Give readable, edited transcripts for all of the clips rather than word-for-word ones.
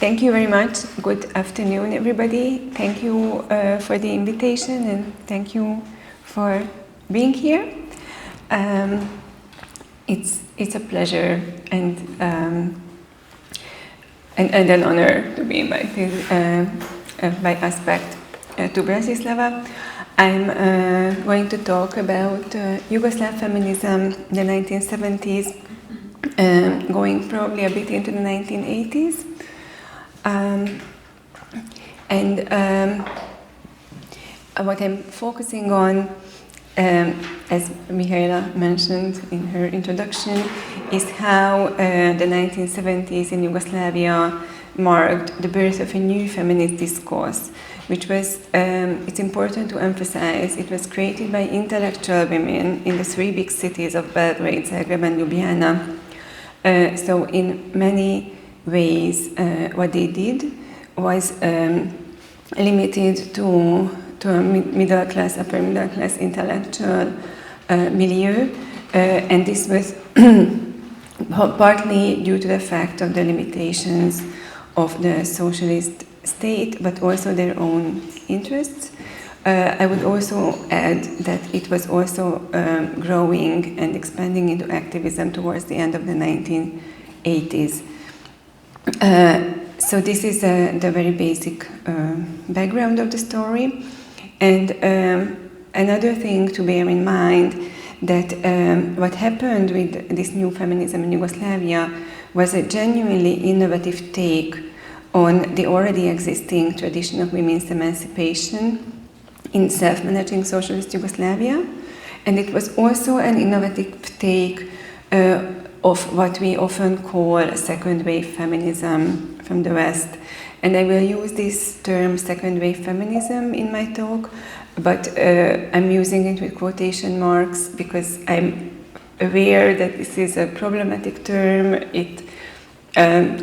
Thank you very much. Good afternoon, everybody. Thank you for the invitation and thank you for being here. It's a pleasure and an honor to be invited by Aspekt to Bratislava. I'm going to talk about Yugoslav feminism in the 1970s, going probably a bit into the 1980s. What I'm focusing on, as Mihaela mentioned in her introduction, is how the 1970s in Yugoslavia marked the birth of a new feminist discourse, which was, it's important to emphasize, it was created by intellectual women in the three big cities of Belgrade, Zagreb and Ljubljana. So in many ways, what they did was limited to a middle class, upper middle class intellectual milieu, and this was partly due to the fact of the limitations of the socialist state, but also their own interests. I would also add that it was also growing and expanding into activism towards the end of the 1980s. So this is the very basic background of the story. And another thing to bear in mind that what happened with this new feminism in Yugoslavia was a genuinely innovative take on the already existing tradition of women's emancipation in self-managing socialist Yugoslavia. And it was also an innovative take of what we often call second wave feminism from the West. And I will use this term second wave feminism in my talk, but I'm using it with quotation marks because I'm aware that this is a problematic term. It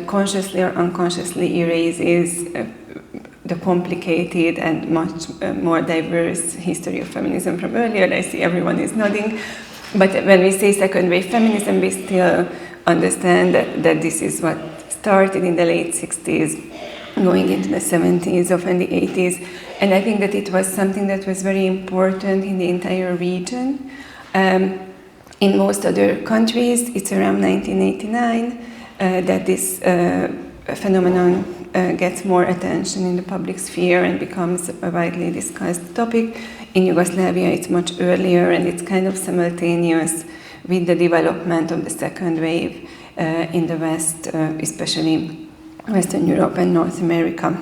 consciously or unconsciously erases the complicated and much more diverse history of feminism from earlier. I see everyone is nodding. But when we say second wave feminism, we still understand that this is what started in the late 60s, going into the 70s and the 80s. And I think that it was something that was very important in the entire region. In most other countries, it's around 1989 that this phenomenon gets more attention in the public sphere and becomes a widely discussed topic. In Yugoslavia, it's much earlier and it's kind of simultaneous with the development of the second wave in the West, especially Western Europe and North America.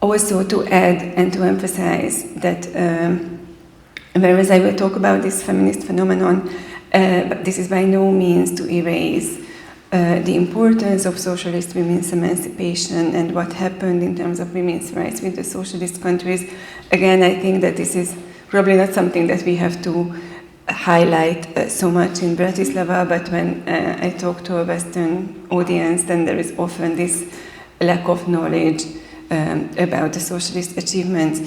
Also to add and to emphasize that whereas I will talk about this feminist phenomenon, but this is by no means to erase the importance of socialist women's emancipation and what happened in terms of women's rights with the socialist countries. Again, I think that this is probably not something that we have to highlight so much in Bratislava, but when I talk to a Western audience, then there is often this lack of knowledge about the socialist achievements.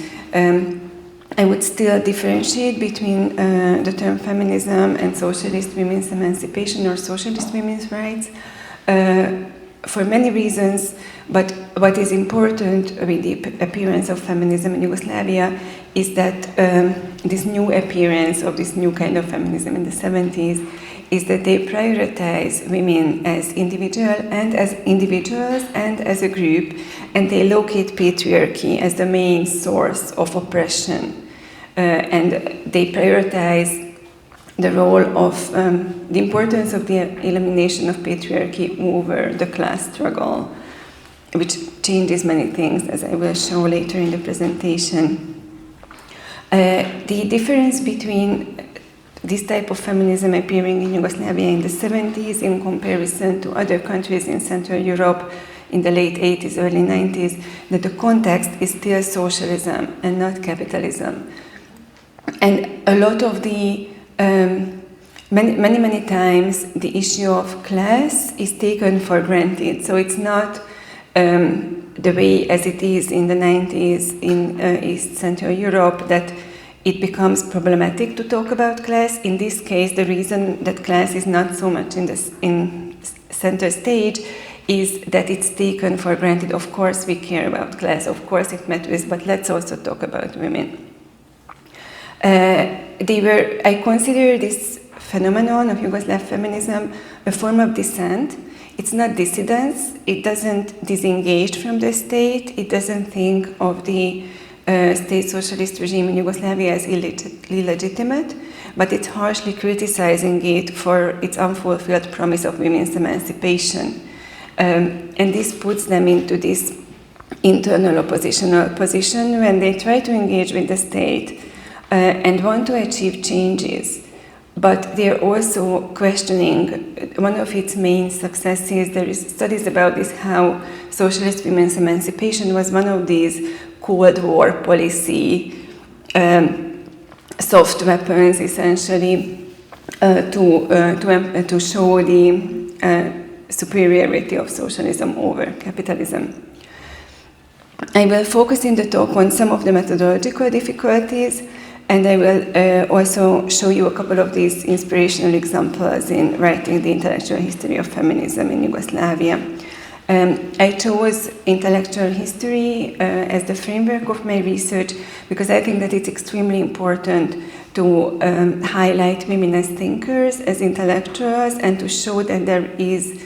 I would still differentiate between the term feminism and socialist women's emancipation or socialist women's rights for many reasons, but what is important with the appearance of feminism in Yugoslavia is that this new appearance of this new kind of feminism in the 70s is that they prioritize women as individuals and as a group, and they locate patriarchy as the main source of oppression. And they prioritize the role of the importance of the elimination of patriarchy over the class struggle, which changes many things, as I will show later in the presentation. The difference between this type of feminism appearing in Yugoslavia in the 70s in comparison to other countries in Central Europe in the late 80s, early 90s, that the context is still socialism and not capitalism. And a lot of the, many times, the issue of class is taken for granted. So it's not the way as it is in the 90s in East Central Europe, that it becomes problematic to talk about class. In this case, the reason that class is not so much in center stage is that it's taken for granted. Of course we care about class, of course it matters, but let's also talk about women. I consider this phenomenon of Yugoslav feminism a form of dissent. It's not dissidence, it doesn't disengage from the state, it doesn't think of the state socialist regime in Yugoslavia as illegitimate, but it's harshly criticizing it for its unfulfilled promise of women's emancipation. And this puts them into this internal oppositional position when they try to engage with the state and want to achieve changes. But they're also questioning one of its main successes. There is studies about this, how socialist women's emancipation was one of these Cold War policy soft weapons, essentially, to show the superiority of socialism over capitalism. I will focus in the talk on some of the methodological difficulties, and I will also show you a couple of these inspirational examples in writing the intellectual history of feminism in Yugoslavia. I chose intellectual history as the framework of my research because I think that it's extremely important to highlight women as thinkers, as intellectuals, and to show that there is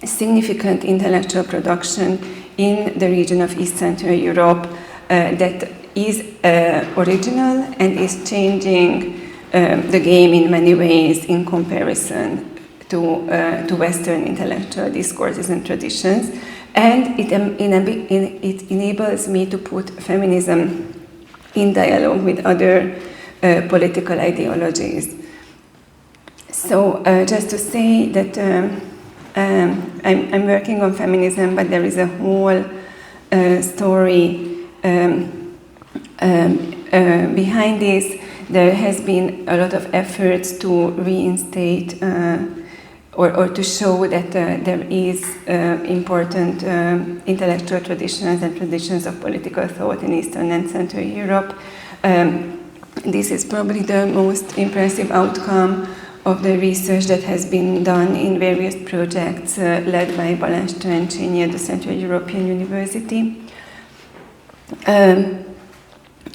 significant intellectual production in the region of East Central Europe that is original and is changing the game in many ways in comparison to Western intellectual discourses and traditions. And it enables me to put feminism in dialogue with other political ideologies. So just to say that I'm working on feminism, but there is a whole story behind this. There has been a lot of efforts to reinstate or to show that there is important intellectual traditions and traditions of political thought in Eastern and Central Europe. This is probably the most impressive outcome of the research that has been done in various projects led by Balázs Trencsényi at the Central European University.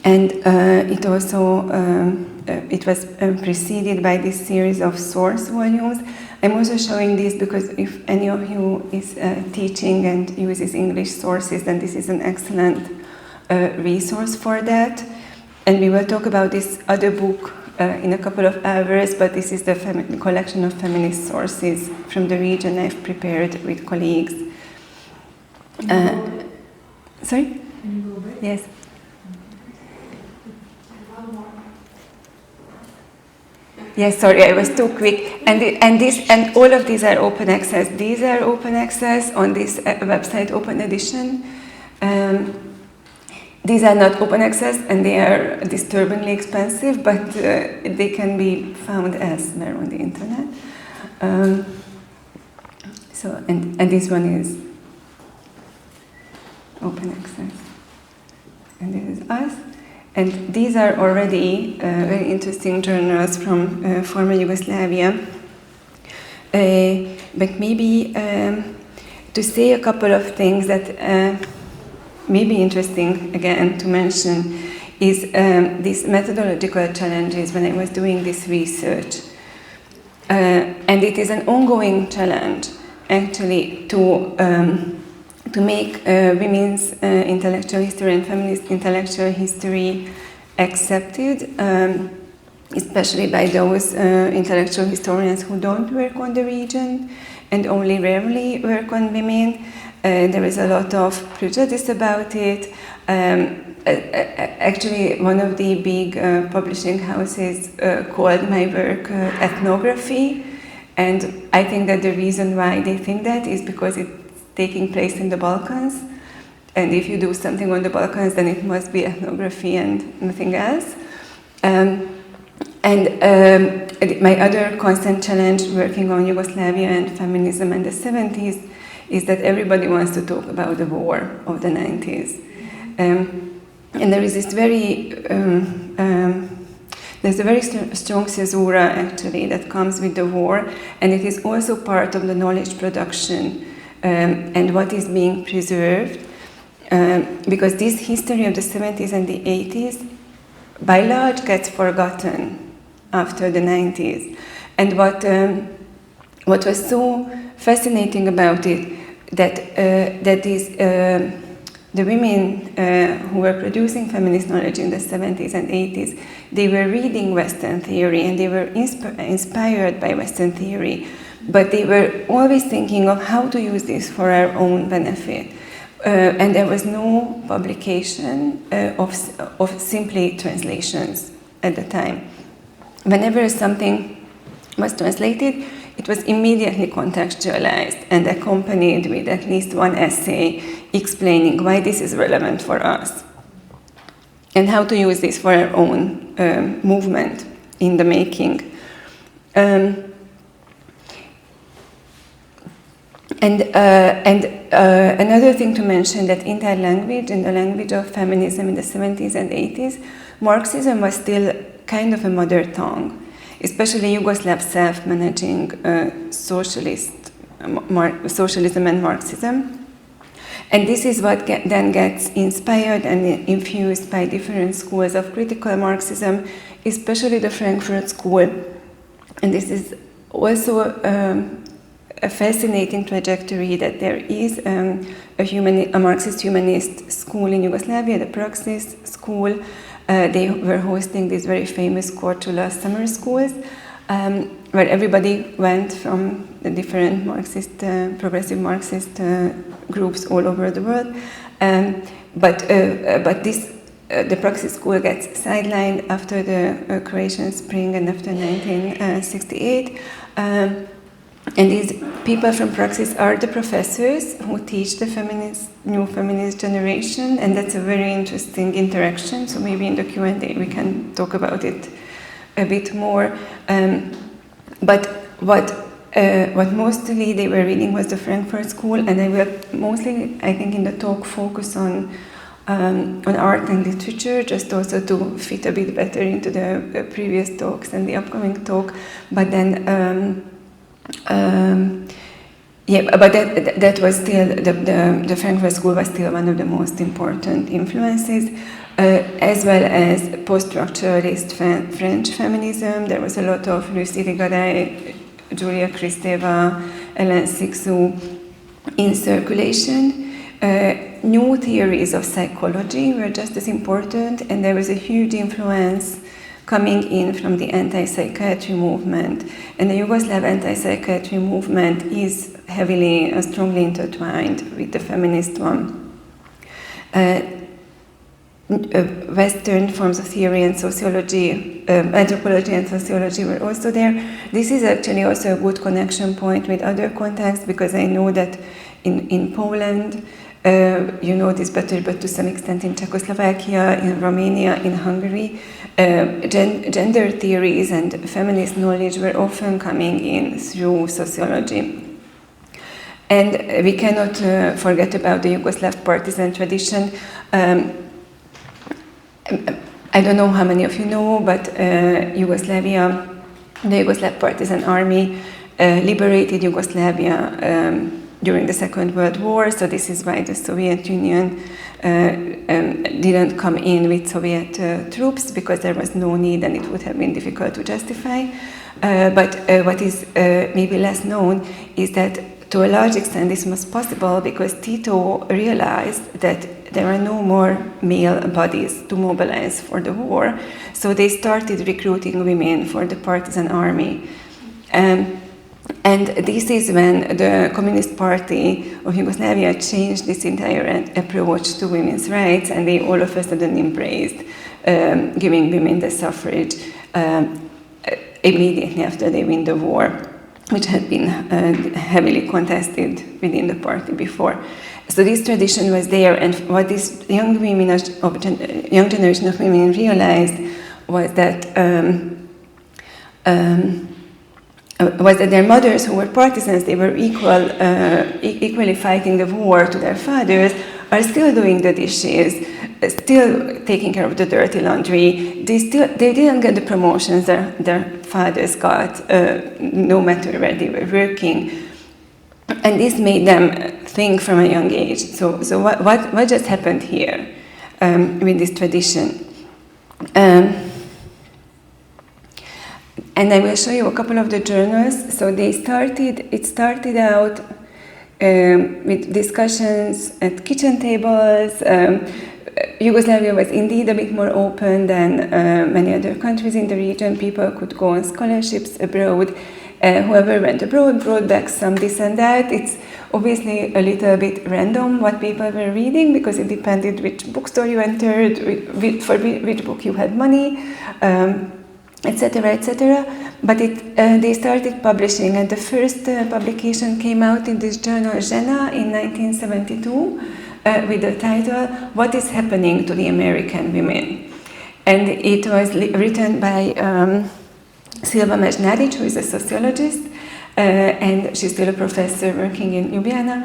It also it was preceded by this series of source volumes. I'm also showing this because if any of you is teaching and uses English sources, then this is an excellent resource for that. And we will talk about this other book in a couple of hours, but this is the collection of feminist sources from the region I've prepared with colleagues. Sorry? Yes. Yes, sorry, I was too quick. And all of these are open access. These are open access on this website, Open Edition. These are not open access, and they are disturbingly expensive, but they can be found elsewhere on the internet. And this one is open access. And this is us. And these are already very interesting journals from former Yugoslavia. But maybe to say a couple of things that may be interesting again to mention is these methodological challenges when I was doing this research. And it is an ongoing challenge actually to make women's intellectual history and feminist intellectual history accepted, especially by those intellectual historians who don't work on the region and only rarely work on women. There is a lot of prejudice about it. Actually, one of the big publishing houses called my work ethnography, and I think that the reason why they think that is because it's taking place in the Balkans, and if you do something on the Balkans, then it must be ethnography and nothing else. My other constant challenge working on Yugoslavia and feminism in the 70s is that everybody wants to talk about the war of the 90s. and there is this very there's a very strong caesura actually that comes with the war, and it is also part of the knowledge production and what is being preserved, because this history of the 70s and the 80s by large gets forgotten after the 90s. And what was so fascinating about it, that is the women who were producing feminist knowledge in the 70s and 80s, they were reading Western theory and they were inspired by Western theory, but they were always thinking of how to use this for our own benefit. And there was no publication of simply translations at the time. Whenever something was translated, it was immediately contextualized and accompanied with at least one essay explaining why this is relevant for us and how to use this for our own movement in the making. Another thing to mention, that in that language, in the language of feminism in the 70s and 80s, Marxism was still kind of a mother tongue, especially Yugoslav self-managing socialism and Marxism. And this is what then gets inspired and infused by different schools of critical Marxism, especially the Frankfurt School. And this is also a fascinating trajectory, that there is a Marxist humanist school in Yugoslavia, the Praxis School. They were hosting these very famous Korčula summer schools, where everybody went from the different Marxist, progressive Marxist groups all over the world. But the Praxis School gets sidelined after the Croatian Spring and after 1968. And these people from Praxis are the professors who teach the new feminist generation, and that's a very interesting interaction. So maybe in the Q&A we can talk about it a bit more. But what mostly they were reading was the Frankfurt School, and they will mostly, I think, in the talk focus on art and literature, just also to fit a bit better into the previous talks and the upcoming talk. But then. But that was still, the Frankfurt School was still one of the most important influences, as well as post-structuralist French feminism. There was a lot of Lucie Rigaray, Julia Kristeva, Hélène Cixous in circulation. New theories of psychology were just as important, and there was a huge influence coming in from the anti-psychiatry movement. And the Yugoslav anti-psychiatry movement is heavily, strongly intertwined with the feminist one. Western forms of theory and sociology, anthropology and sociology were also there. This is actually also a good connection point with other contexts, because I know that in Poland, you know this better, but to some extent in Czechoslovakia, in Romania, in Hungary, gender theories and feminist knowledge were often coming in through sociology. And we cannot forget about the Yugoslav partisan tradition. I don't know how many of you know, but the Yugoslav partisan army liberated Yugoslavia during the Second World War, so this is why the Soviet Union didn't come in with Soviet troops, because there was no need and it would have been difficult to justify. But what is maybe less known is that to a large extent this was possible because Tito realized that there are no more male bodies to mobilize for the war, so they started recruiting women for the partisan army. And this is when the Communist Party of Yugoslavia changed this entire approach to women's rights, and they all of a sudden embraced giving women the suffrage immediately after they win the war, which had been heavily contested within the party before. So this tradition was there, and what this young generation of women realized was that their mothers, who were partisans, they were equally fighting the war to their fathers, are still doing the dishes, still taking care of the dirty laundry. They didn't get the promotions their fathers got, no matter where they were working. And this made them think from a young age. So what just happened here with this tradition? And I will show you a couple of the journals. So it started out with discussions at kitchen tables. Yugoslavia was indeed a bit more open than many other countries in the region. People could go on scholarships abroad. Whoever went abroad brought back some this and that. It's obviously a little bit random what people were reading, because it depended which bookstore you entered, for which book you had money, etc., etc. But they started publishing, and the first publication came out in this journal Žena in 1972 with the title "What is Happening to the American Women?" And it was written by Silva Mesnaric, who is a sociologist, and she's still a professor working in Ljubljana.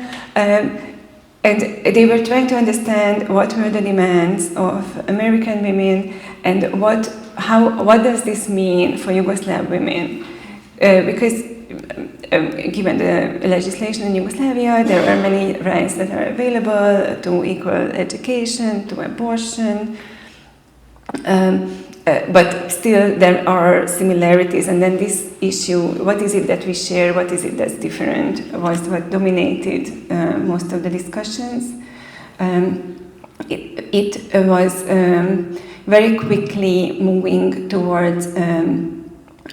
And they were trying to understand what were the demands of American women, and what does this mean for Yugoslav women? Because given the legislation in Yugoslavia, there are many rights that are available to equal education, to abortion, but still there are similarities. And then this issue, what is it that we share, what is it that's different, was what dominated most of the discussions. It was very quickly moving towards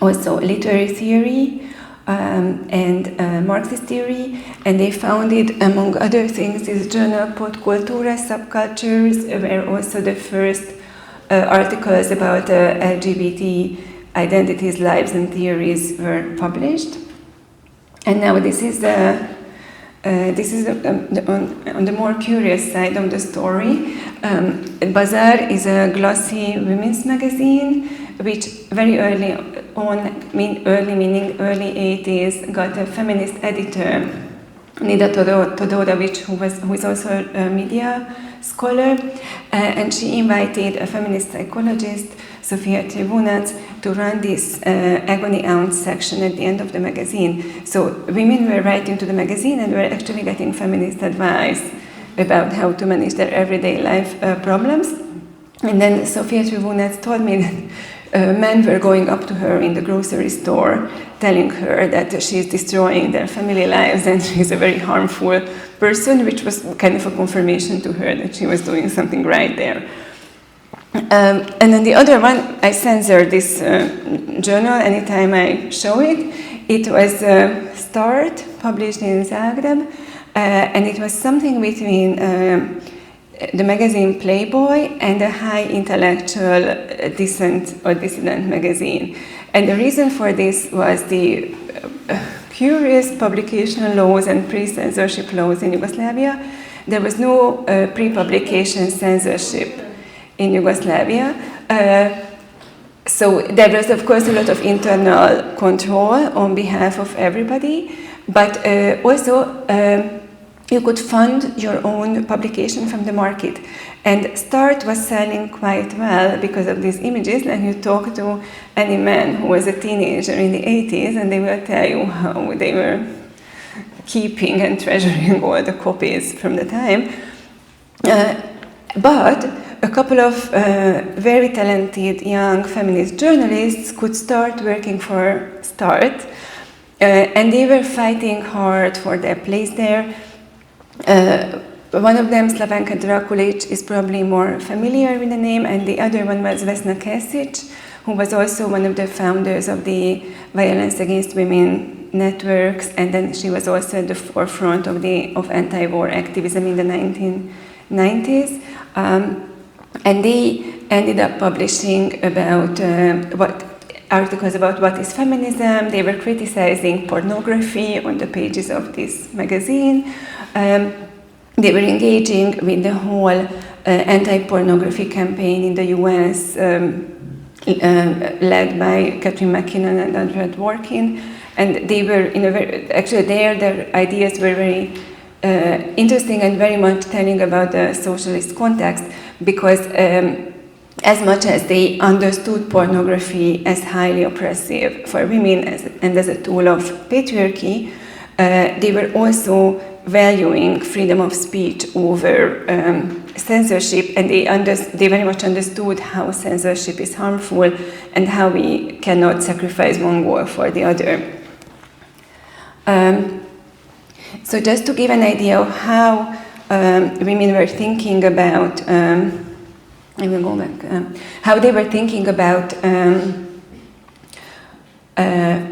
also literary theory and Marxist theory, and they founded, among other things, this journal Podkultura, Subcultures, where also the first articles about LGBT identities, lives, and theories were published. And now this is on the more curious side of the story. Bazaar is a glossy women's magazine, which very early on, early meaning early 80s, got a feminist editor, Nida Todorovic, who is also a media scholar, and she invited a feminist psychologist, Zsófia Lóránd, to run this agony ounce section at the end of the magazine. So women were writing to the magazine and were actually getting feminist advice about how to manage their everyday life problems. And then Zsófia Lóránd told me that men were going up to her in the grocery store, telling her that she's destroying their family lives and she's a very harmful person, which was kind of a confirmation to her that she was doing something right there. And then the other one, I censor this journal anytime I show it. It was Start, published in Zagreb, and it was something between the magazine Playboy and a high intellectual dissident magazine. And the reason for this was the curious publication laws and pre-censorship laws in Yugoslavia. There was no pre-publication censorship in Yugoslavia. So there was, of course, a lot of internal control on behalf of everybody, but also you could fund your own publication from the market. And Start was selling quite well because of these images. And you talk to any man who was a teenager in the 80s, and they will tell you how they were keeping and treasuring all the copies from the time. But a couple of very talented young feminist journalists could start working for Start, and they were fighting hard for their place there. One of them, Slavenka Drakulic, is probably more familiar with the name, and the other one was Vesna Kesic, who was also one of the founders of the Violence Against Women networks, and then she was also at the forefront of anti-war activism in the 1990s. And they ended up publishing about articles about what is feminism. They were criticizing pornography on the pages of this magazine. They were engaging with the whole anti-pornography campaign in the US, led by Catherine McKinnon and Andrea Dworkin. And they were their ideas were very interesting and very much telling about the socialist context. because as much as they understood pornography as highly oppressive for women and as a tool of patriarchy, they were also valuing freedom of speech over censorship, and they very much understood how censorship is harmful and how we cannot sacrifice one goal for the other. So just to give an idea of how women were thinking about, I will go back, how they were thinking about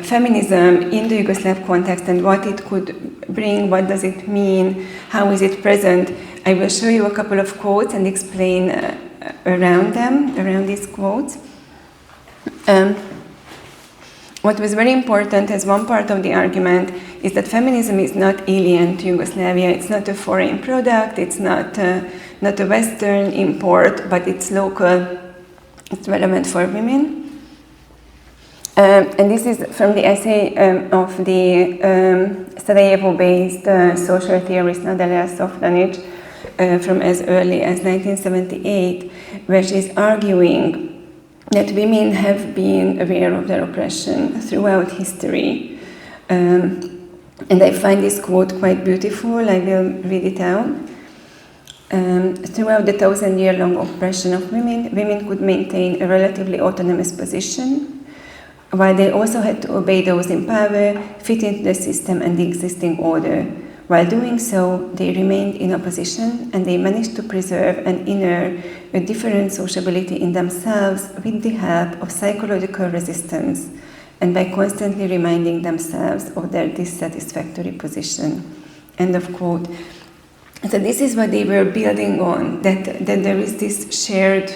feminism in the Yugoslav context and what it could bring, what does it mean, how is it present. I will show you a couple of quotes and explain around these quotes. What was very important as one part of the argument is that feminism is not alien to Yugoslavia. It's not a foreign product, it's not a Western import, but it's local, it's relevant for women. And this is from the essay of the Sarajevo-based social theorist Natalia Sofranic from as early as 1978, where she's arguing that women have been aware of their oppression throughout history. And I find this quote quite beautiful. I will read it out. Throughout the 1,000-year-long oppression of women, women could maintain a relatively autonomous position, while they also had to obey those in power, fit into the system and the existing order. While doing so, they remained in opposition, and they managed to preserve an inner, a different sociability in themselves with the help of psychological resistance, and by constantly reminding themselves of their dissatisfactory position. End of quote. So this is what they were building on, that there is this shared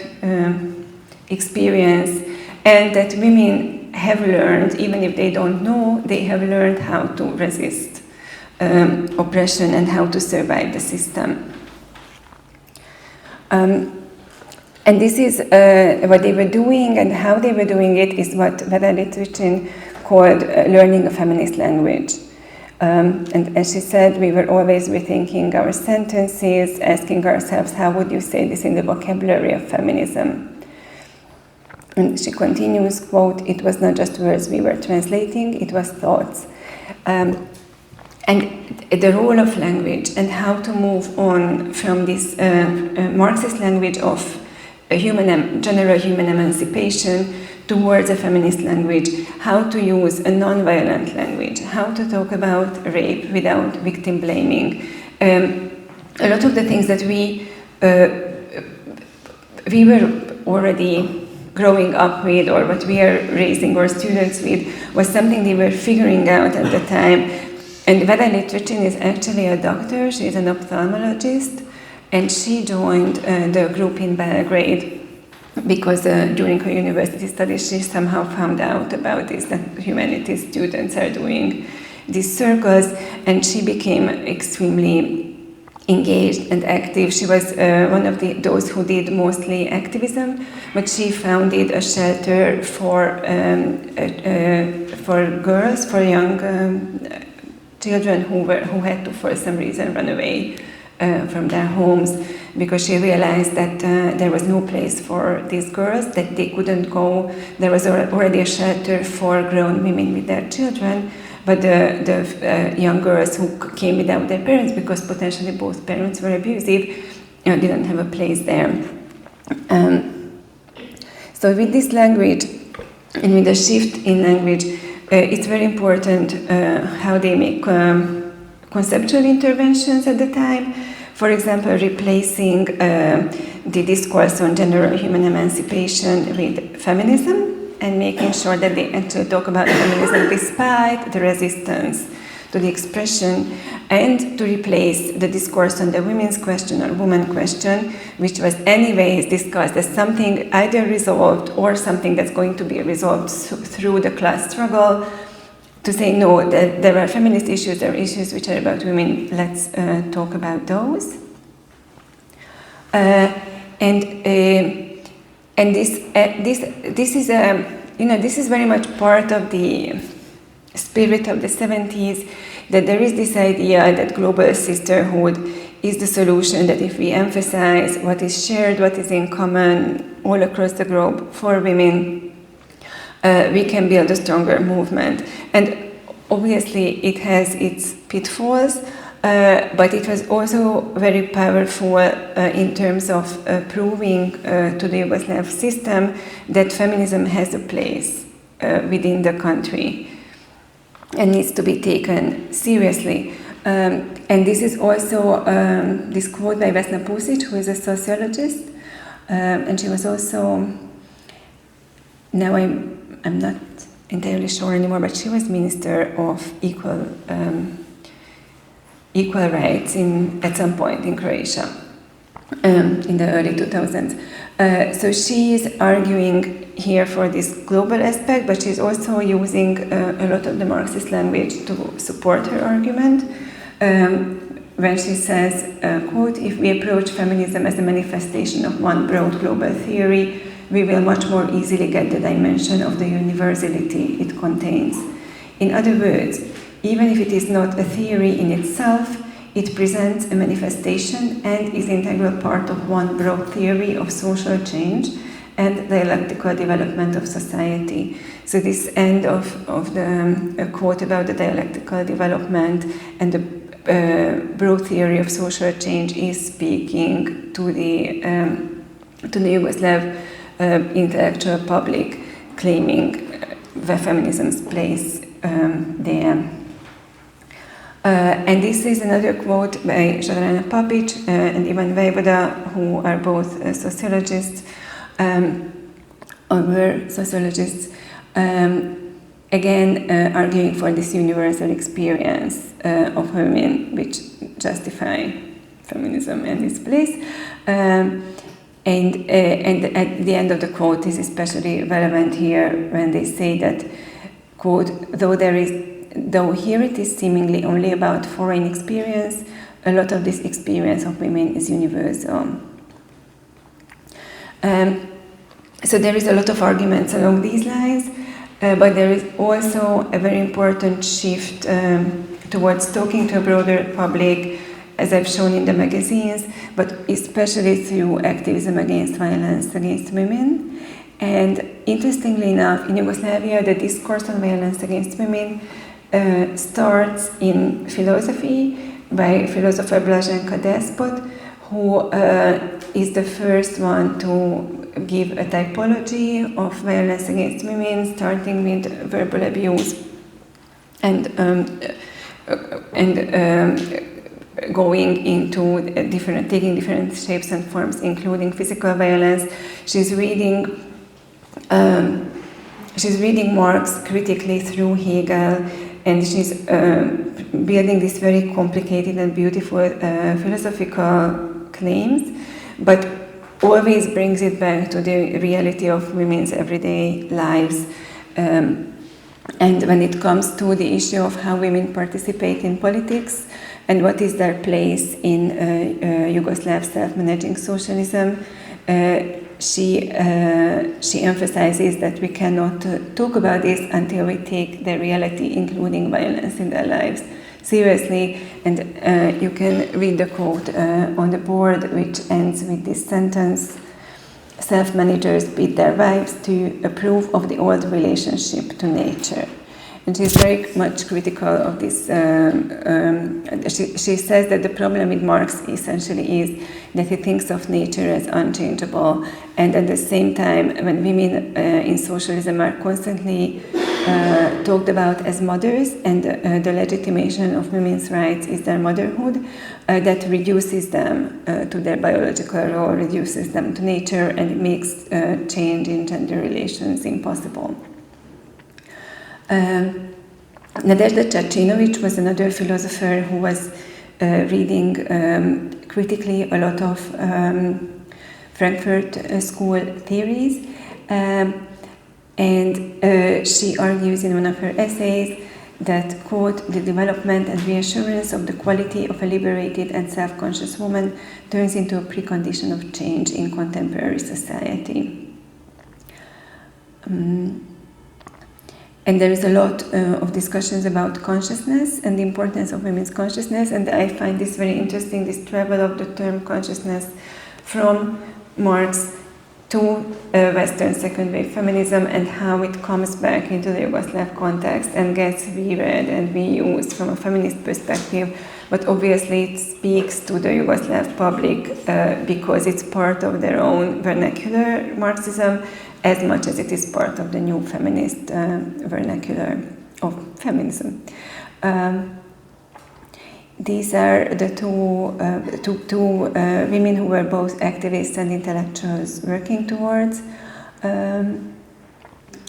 experience, and that women have learned, even if they don't know, they have learned how to resist oppression and how to survive the system. And this is what they were doing, and how they were doing it is what Vera Litwicin called learning a feminist language. And as she said, we were always rethinking our sentences, asking ourselves, how would you say this in the vocabulary of feminism? And she continues, quote, "It was not just words we were translating, it was thoughts." And the role of language and how to move on from this Marxist language of general human emancipation towards a feminist language, how to use a non-violent language, how to talk about rape without victim blaming. A lot of the things that we were already growing up with, or what we are raising our students with, was something they were figuring out at the time. And Vera Litwicin is actually a doctor, she's an ophthalmologist, and she joined the group in Belgrade because during her university studies she somehow found out about this, that humanities students are doing these circles, and she became extremely engaged and active. She was one of those who did mostly activism, but she founded a shelter for girls, for young children who had to, for some reason, run away from their homes, because she realized that there was no place for these girls, that they couldn't go. There was already a shelter for grown women with their children, but the young girls who came without their parents, because potentially both parents were abusive, didn't have a place there. So with this language, and with the shift in language, it's very important how they make conceptual interventions at the time. For example, replacing the discourse on general human emancipation with feminism, and making sure that they actually talk about feminism despite the resistance to the expression, and to replace the discourse on the women's question or woman question, which was anyways discussed as something either resolved or something that's going to be resolved through the class struggle, to say, no, there are feminist issues, there are issues which are about women, let's talk about those. And this is this is very much part of the spirit of the 70s, that there is this idea that global sisterhood is the solution, that if we emphasize what is shared, what is in common all across the globe for women, we can build a stronger movement. And obviously it has its pitfalls, but it was also very powerful in terms of proving to the Yugoslav system that feminism has a place within the country and needs to be taken seriously. And this is also this quote by Vesna Pusic, who is a sociologist, and she was also, now I'm not entirely sure anymore, but she was Minister of Equal Rights at some point in Croatia in the early 2000s. So she is arguing here for this global aspect, but she's also using a lot of the Marxist language to support her argument. When she says, quote, "If we approach feminism as a manifestation of one broad global theory, we will much more easily get the dimension of the universality it contains. In other words, even if it is not a theory in itself, it presents a manifestation and is an integral part of one broad theory of social change and dialectical development of society." So this end of the quote about the dialectical development and the broad theory of social change is speaking to the Yugoslav intellectual public, claiming the feminism's place there. And this is another quote by Zsófia Lóránd and Ivan Vejvoda, who are both sociologists, or were sociologists, again arguing for this universal experience of women which justify feminism and its place. And at the end of the quote is especially relevant here when they say that, quote, though here it is seemingly only about foreign experience, a lot of this experience of women is universal. So there is a lot of arguments along these lines, but there is also a very important shift towards talking to a broader public, as I've shown in the magazines, but especially through activism against violence against women. And interestingly enough, in Yugoslavia, the discourse on violence against women starts in philosophy by philosopher Blaženka Despot, who is the first one to give a typology of violence against women, starting with verbal abuse and going into taking different shapes and forms, including physical violence. She's reading Marx critically through Hegel, and she's building these very complicated and beautiful philosophical claims, but always brings it back to the reality of women's everyday lives. And when it comes to the issue of how women participate in politics and what is their place in Yugoslav self-managing socialism, she emphasizes that we cannot talk about this until we take the reality, including violence, in their lives seriously. And you can read the quote on the board, which ends with this sentence: "Self-managers beat their wives to approve of the old relationship to nature." And she's very much critical of this. She says that the problem with Marx essentially is that he thinks of nature as unchangeable, and at the same time, when women in socialism are constantly talked about as mothers, and the legitimation of women's rights is their motherhood, that reduces them to their biological role, reduces them to nature, and it makes change in gender relations impossible. Nadezhda Čačinović was another philosopher who was reading critically a lot of Frankfurt School theories, and she argues in one of her essays that, quote, "the development and reassurance of the quality of a liberated and self-conscious woman turns into a precondition of change in contemporary society." And there is a lot of discussions about consciousness and the importance of women's consciousness, and I find this very interesting, this travel of the term consciousness from Marx to Western second wave feminism, and how it comes back into the Yugoslav context and gets reread and reused from a feminist perspective. But obviously it speaks to the Yugoslav public because it's part of their own vernacular Marxism, as much as it is part of the new feminist vernacular of feminism. These are the two women who were both activists and intellectuals working towards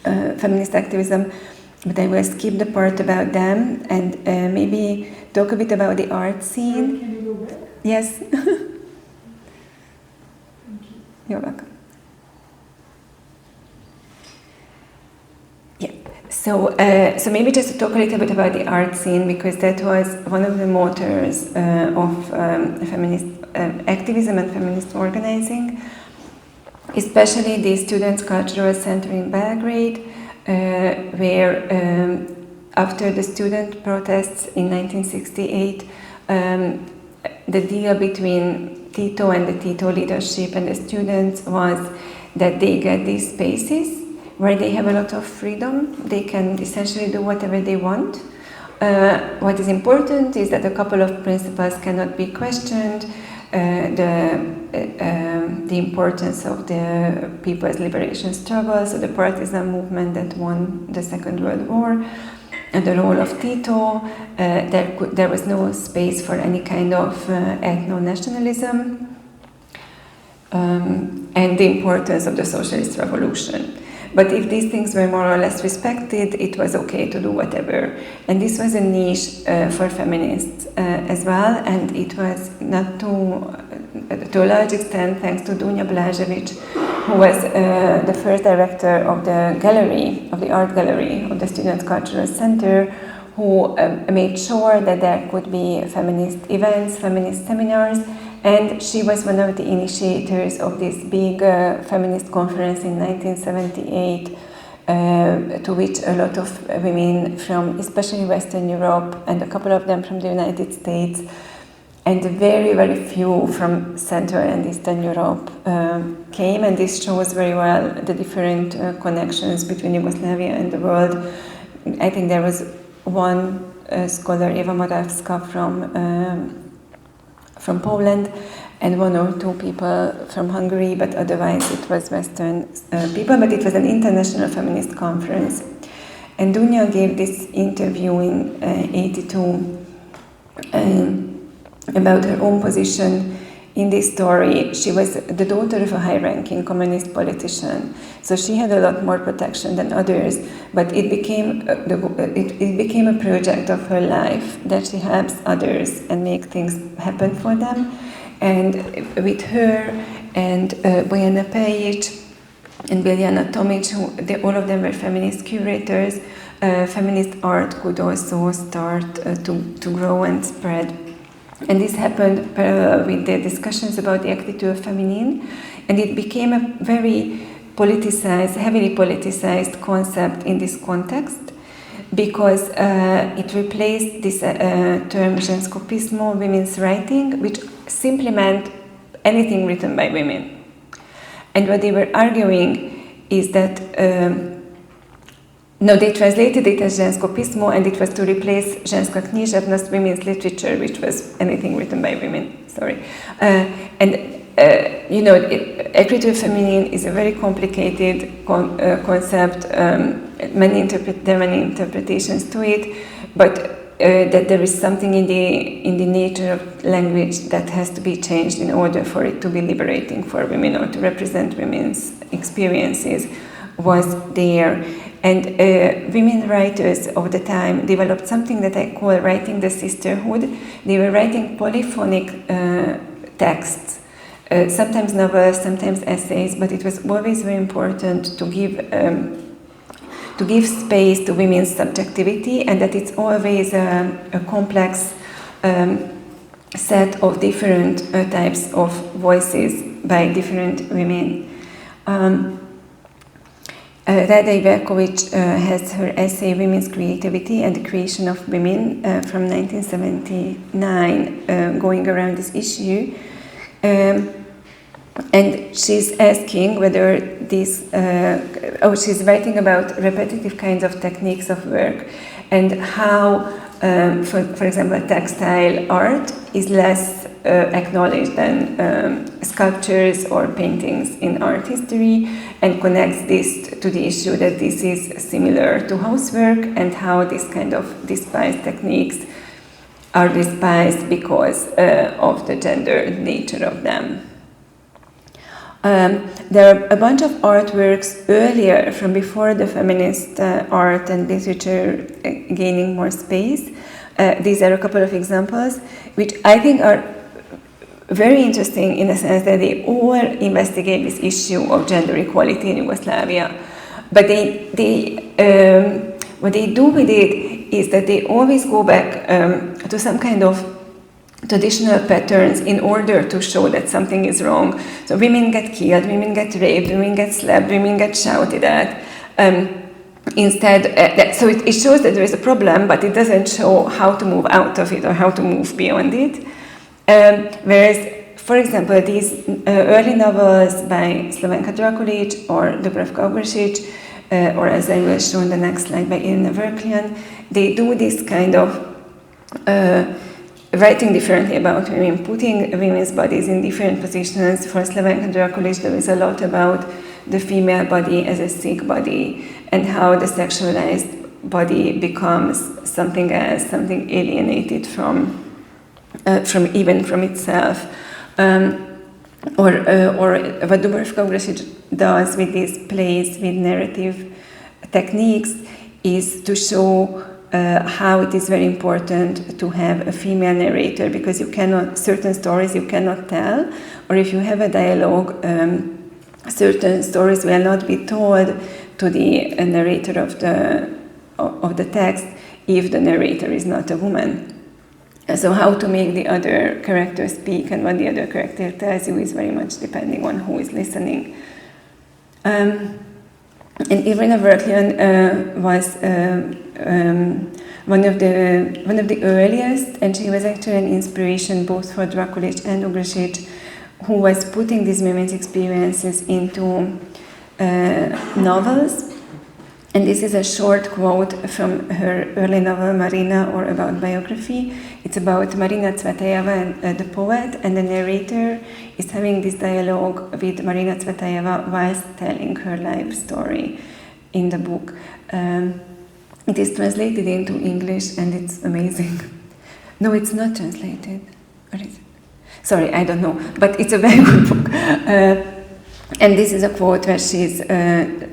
feminist activism, but I will skip the part about them and maybe talk a bit about the art scene. Can you go back? Yes. Thank you. You're welcome. Yeah. So maybe just to talk a little bit about the art scene, because that was one of the motors of feminist activism and feminist organizing, especially the Students' Cultural Center in Belgrade, where after the student protests in 1968, the deal between Tito and the Tito leadership and the students was that they get these spaces where they have a lot of freedom. They can essentially do whatever they want. What is important is that a couple of principles cannot be questioned. The importance of the people's liberation struggle, so the partisan movement that won the Second World War, and the role of Tito. There was no space for any kind of ethno-nationalism, and the importance of the socialist revolution. But if these things were more or less respected, it was okay to do whatever. And this was a niche for feminists as well, and it was not to a large extent thanks to Dunja Blažević, who was the first director of the gallery, of the art gallery of the Students' Cultural Center, who made sure that there could be feminist events, feminist seminars. And she was one of the initiators of this big feminist conference in 1978, to which a lot of women from especially Western Europe and a couple of them from the United States and very, very few from Central and Eastern Europe came. And this shows very well the different connections between Yugoslavia and the world. I think there was one scholar, Eva Moravska, from Poland, and one or two people from Hungary, but otherwise it was Western people, but it was an international feminist conference. And Dunja gave this interview in 82 about her own position in this story. She was the daughter of a high-ranking communist politician, so she had a lot more protection than others, but it became a project of her life that she helps others and make things happen for them. And with her and Bojana Pejic and Biljana Tomic, all of them were feminist curators, feminist art could also start to grow and spread. And this happened parallel with the discussions about the écriture féminine, and it became a very politicized, heavily politicized concept in this context, because it replaced this term ženskopismo, women's writing, which simply meant anything written by women. And what they were arguing is that no, they translated it as ženskopismo, and it was to replace ženska književnost, women's literature, which was anything written by women. Sorry. Écriture féminine is a very complicated concept. There are many interpretations to it, but that there is something in the nature of language that has to be changed in order for it to be liberating for women or to represent women's experiences was there. And women writers of the time developed something that I call writing the sisterhood. They were writing polyphonic texts, sometimes novels, sometimes essays, but it was always very important to give space to women's subjectivity, and that it's always a complex set of different types of voices by different women. Rada Iverković has her essay Women's Creativity and the Creation of Women from 1979 going around this issue. And she's asking whether this, she's writing about repetitive kinds of techniques of work and how, for example, textile art is less acknowledged than sculptures or paintings in art history, and connects this to the issue that this is similar to housework and how this kind of despised techniques are despised because of the gender nature of them. There are a bunch of artworks earlier, from before the feminist art and literature gaining more space. These are a couple of examples, which I think are very interesting in the sense that they all investigate this issue of gender equality in Yugoslavia. But what they do with it is that they always go back to some kind of traditional patterns in order to show that something is wrong. So women get killed, women get raped, women get slapped, women get shouted at. Instead, so it shows that there is a problem, but it doesn't show how to move out of it or how to move beyond it. Whereas, for example, these early novels by Slovenka Drakulić or Dubravka Ogršić, or as I will show in the next slide by Irina Verklian, they do this kind of writing differently about women, putting women's bodies in different positions. For Slovenka Drakulić, there is a lot about the female body as a sick body and how the sexualized body becomes something else, something alienated from itself. Or what Dubravka Ogršić does with these plays, with narrative techniques, is to show how it is very important to have a female narrator, because certain stories you cannot tell, or if you have a dialogue, certain stories will not be told to the narrator of the text if the narrator is not a woman. So how to make the other character speak and what the other character tells you is very much depending on who is listening. And Irina Verklian was one of the earliest, and she was actually an inspiration both for Drakulić and Ogršić, who was putting these women's experiences into novels. And this is a short quote from her early novel Marina, or about biography. It's about Marina Tsvetayeva, the poet, and the narrator is having this dialogue with Marina Tsvetayeva whilst telling her life story in the book. It is translated into English and it's amazing. No, it's not translated. Or is it? Sorry, I don't know, but it's a very good book. And this is a quote where she's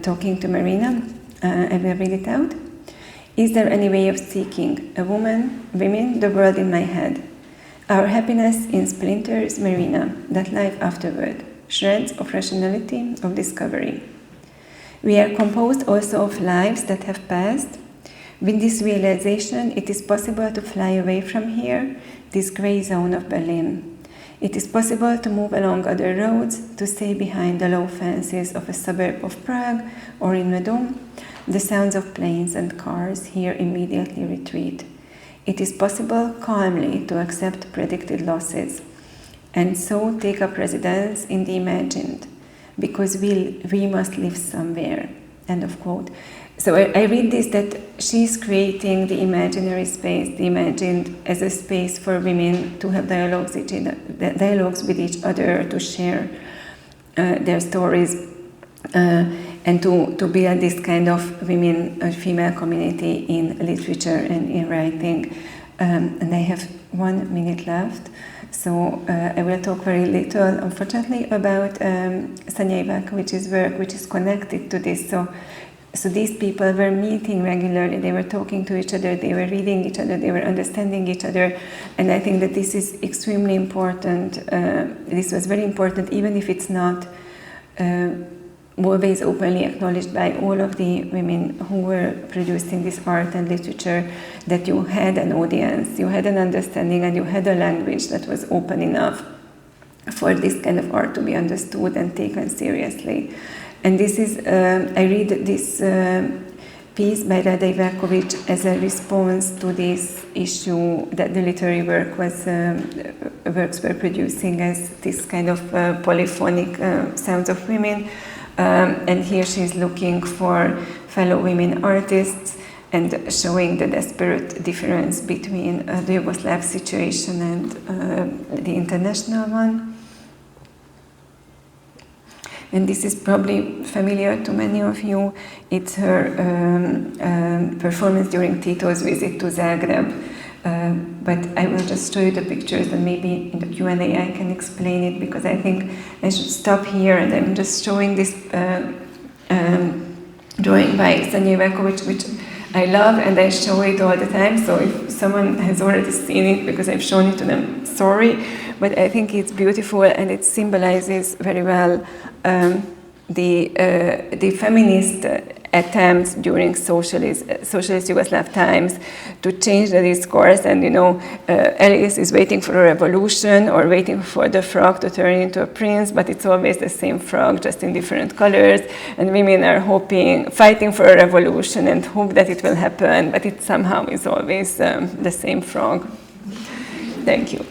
talking to Marina. I will read it out. Is there any way of seeking women, the world in my head? Our happiness in splinters, Marina, that life afterward, shreds of rationality, of discovery. We are composed also of lives that have passed. With this realization, it is possible to fly away from here, this gray zone of Berlin. It is possible to move along other roads, to stay behind the low fences of a suburb of Prague or in Medum. The sounds of planes and cars here immediately retreat. It is possible calmly to accept predicted losses, and so take up residence in the imagined, because we must live somewhere. End of quote. So I read this, that she's creating the imaginary space, the imagined, as a space for women to have dialogues with each other, to share their stories, and to build this kind of female community in literature and in writing. And I have 1 minute left, so I will talk very little, unfortunately, about Sanja Ivaković's work, which is connected to this. So these people were meeting regularly, they were talking to each other, they were reading each other, they were understanding each other, and I think that this is extremely important. This was very important, even if it's not always openly acknowledged by all of the women who were producing this art and literature, that you had an audience, you had an understanding, and you had a language that was open enough for this kind of art to be understood and taken seriously. And this is, I read this piece by Rada Ivakovic as a response to this issue that the literary works were producing as this kind of polyphonic sounds of women. And here she's looking for fellow women artists and showing the desperate difference between the Yugoslav situation and the international one. And this is probably familiar to many of you. It's her performance during Tito's visit to Zagreb. But I will just show you the pictures, and maybe in the Q&A I can explain it, because I think I should stop here, and I'm just showing this drawing by Zsófia Lóránd, which I love, and I show it all the time. So if someone has already seen it because I've shown it to them, sorry. But I think it's beautiful, and it symbolizes very well the feminist attempts during socialist Yugoslav times to change the discourse. And Alice is waiting for a revolution or waiting for the frog to turn into a prince, but it's always the same frog, just in different colors. And women are fighting for a revolution and hope that it will happen, but it somehow is always the same frog. Thank you.